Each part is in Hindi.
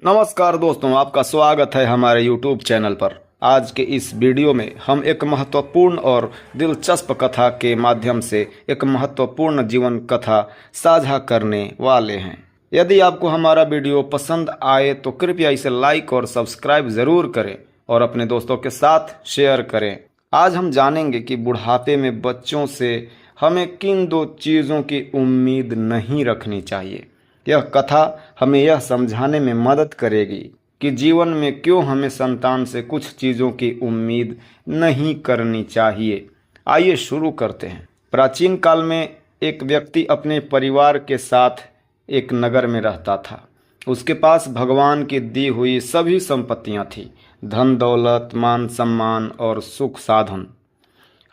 नमस्कार दोस्तों, आपका स्वागत है हमारे YouTube चैनल पर। आज के इस वीडियो में हम एक महत्वपूर्ण और दिलचस्प कथा के माध्यम से एक महत्वपूर्ण जीवन कथा साझा करने वाले हैं। यदि आपको हमारा वीडियो पसंद आए तो कृपया इसे लाइक और सब्सक्राइब ज़रूर करें और अपने दोस्तों के साथ शेयर करें। आज हम जानेंगे कि बुढ़ापे में बच्चों से हमें किन दो चीज़ों की उम्मीद नहीं रखनी चाहिए। यह कथा हमें यह समझाने में मदद करेगी कि जीवन में क्यों हमें संतान से कुछ चीज़ों की उम्मीद नहीं करनी चाहिए। आइए शुरू करते हैं। प्राचीन काल में एक व्यक्ति अपने परिवार के साथ एक नगर में रहता था। उसके पास भगवान की दी हुई सभी संपत्तियां थी, धन दौलत, मान सम्मान और सुख साधन।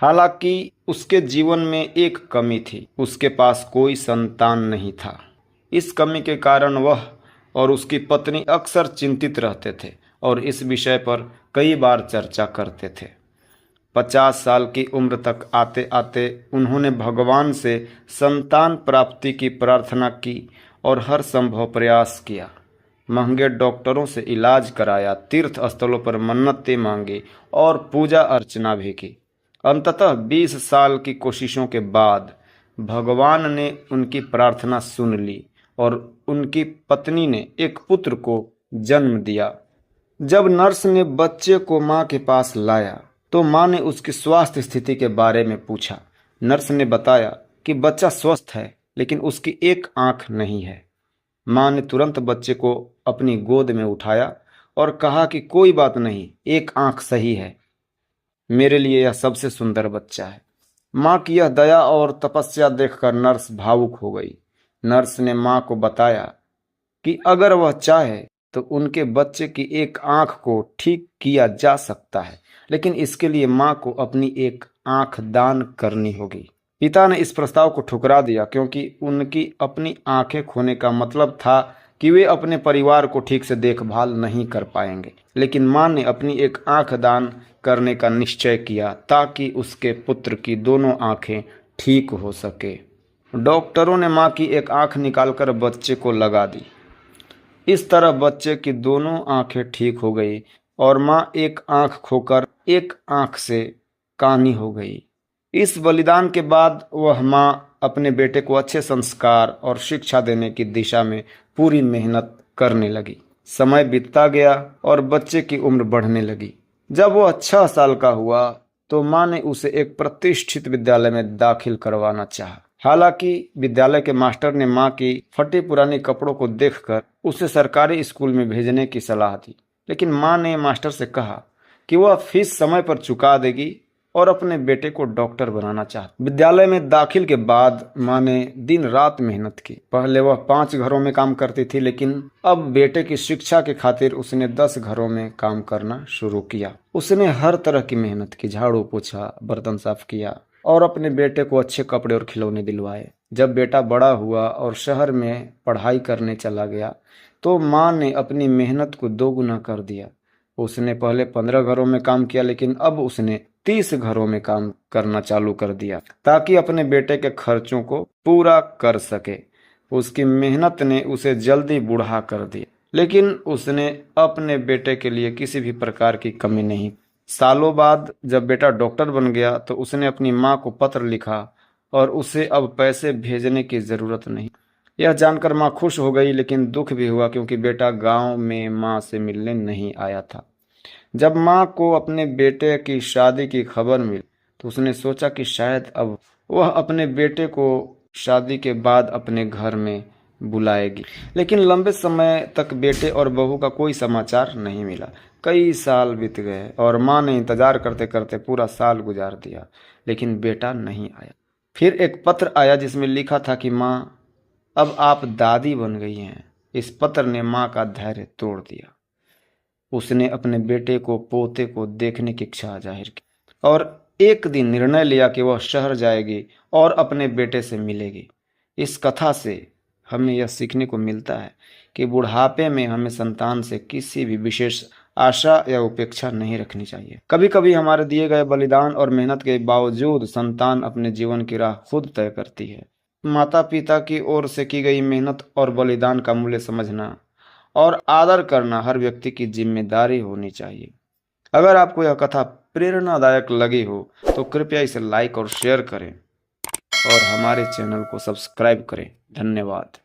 हालांकि उसके जीवन में एक कमी थी, उसके पास कोई संतान नहीं था। इस कमी के कारण वह और उसकी पत्नी अक्सर चिंतित रहते थे और इस विषय पर कई बार चर्चा करते थे। 50 साल की उम्र तक आते आते उन्होंने भगवान से संतान प्राप्ति की प्रार्थना की और हर संभव प्रयास किया। महंगे डॉक्टरों से इलाज कराया, तीर्थ स्थलों पर मन्नतें मांगी और पूजा अर्चना भी की। अंततः 20 साल की कोशिशों के बाद भगवान ने उनकी प्रार्थना सुन ली और उनकी पत्नी ने एक पुत्र को जन्म दिया। जब नर्स ने बच्चे को मां के पास लाया तो मां ने उसकी स्वास्थ्य स्थिति के बारे में पूछा। नर्स ने बताया कि बच्चा स्वस्थ है लेकिन उसकी एक आंख नहीं है। मां ने तुरंत बच्चे को अपनी गोद में उठाया और कहा कि कोई बात नहीं, एक आंख सही है। मेरे लिए यह सबसे सुंदर बच्चा है। मां की यह दया और तपस्या देखकर नर्स भावुक हो गई। नर्स ने मां को बताया कि अगर वह चाहे तो उनके बच्चे की एक आंख को ठीक किया जा सकता है, लेकिन इसके लिए मां को अपनी एक आंख दान करनी होगी। पिता ने इस प्रस्ताव को ठुकरा दिया क्योंकि उनकी अपनी आंखें खोने का मतलब था कि वे अपने परिवार को ठीक से देखभाल नहीं कर पाएंगे। लेकिन मां ने अपनी एक आंख दान करने का निश्चय किया ताकि उसके पुत्र की दोनों आंखें ठीक हो सके। डॉक्टरों ने मां की एक आंख निकालकर बच्चे को लगा दी। इस तरह बच्चे की दोनों आंखें ठीक हो गई और मां एक आंख खोकर एक आंख से कानी हो गई। इस बलिदान के बाद वह मां अपने बेटे को अच्छे संस्कार और शिक्षा देने की दिशा में पूरी मेहनत करने लगी। समय बीतता गया और बच्चे की उम्र बढ़ने लगी। जब वह 6 साल का हुआ तो मां ने उसे एक प्रतिष्ठित विद्यालय में दाखिल करवाना चाहा। हालांकि विद्यालय के मास्टर ने मां की फटी पुरानी कपड़ों को देखकर उसे सरकारी स्कूल में भेजने की सलाह दी, लेकिन मां ने मास्टर से कहा कि वह फीस समय पर चुका देगी और अपने बेटे को डॉक्टर बनाना चाहती। विद्यालय में दाखिल के बाद मां ने दिन रात मेहनत की। पहले वह 5 घरों में काम करती थी, लेकिन अब बेटे की शिक्षा के खातिर उसने 10 घरों में काम करना शुरू किया। उसने हर तरह की मेहनत की, झाड़ू पोछा, बर्तन साफ किया और अपने बेटे को अच्छे कपड़े और खिलौने दिलवाए। जब बेटा बड़ा हुआ और शहर में पढ़ाई करने चला गया तो मां ने अपनी मेहनत को 2 गुना कर दिया। उसने पहले 15 घरों में काम किया, लेकिन अब उसने 30 घरों में काम करना चालू कर दिया ताकि अपने बेटे के खर्चों को पूरा कर सके। उसकी मेहनत ने उसे जल्दी बूढ़ा कर दिया, लेकिन उसने अपने बेटे के लिए किसी भी प्रकार की कमी नहीं। सालों बाद जब बेटा डॉक्टर बन गया तो उसने अपनी मां को पत्र लिखा और उसे अब पैसे भेजने की जरूरत नहीं। यह जानकर मां खुश हो गई, लेकिन दुख भी हुआ क्योंकि बेटा गांव में मां से मिलने नहीं आया था। जब मां को अपने बेटे की शादी की खबर मिली तो उसने सोचा कि शायद अब वह अपने बेटे को शादी के बाद अपने घर में बुलाएगी, लेकिन लंबे समय तक बेटे और बहू का कोई समाचार नहीं मिला। कई साल बीत गए और मां ने इंतजार करते करते पूरा साल गुजार दिया, लेकिन बेटा नहीं आया। फिर एक पत्र आया जिसमें लिखा था कि मां, अब आप दादी बन गई हैं। इस पत्र ने मां का धैर्य तोड़ दिया। उसने अपने बेटे को, पोते को देखने की इच्छा जाहिर की और एक दिन निर्णय लिया कि वह शहर जाएगी और अपने बेटे से मिलेगी। इस कथा से हमें यह सीखने को मिलता है कि बुढ़ापे में हमें संतान से किसी भी विशेष आशा या उपेक्षा नहीं रखनी चाहिए। कभी कभी हमारे दिए गए बलिदान और मेहनत के बावजूद संतान अपने जीवन की राह खुद तय करती है। माता पिता की ओर से की गई मेहनत और बलिदान का मूल्य समझना और आदर करना हर व्यक्ति की जिम्मेदारी होनी चाहिए। अगर आपको यह कथा प्रेरणादायक लगी हो तो कृपया इसे लाइक और शेयर करें और हमारे चैनल को सब्सक्राइब करें। धन्यवाद।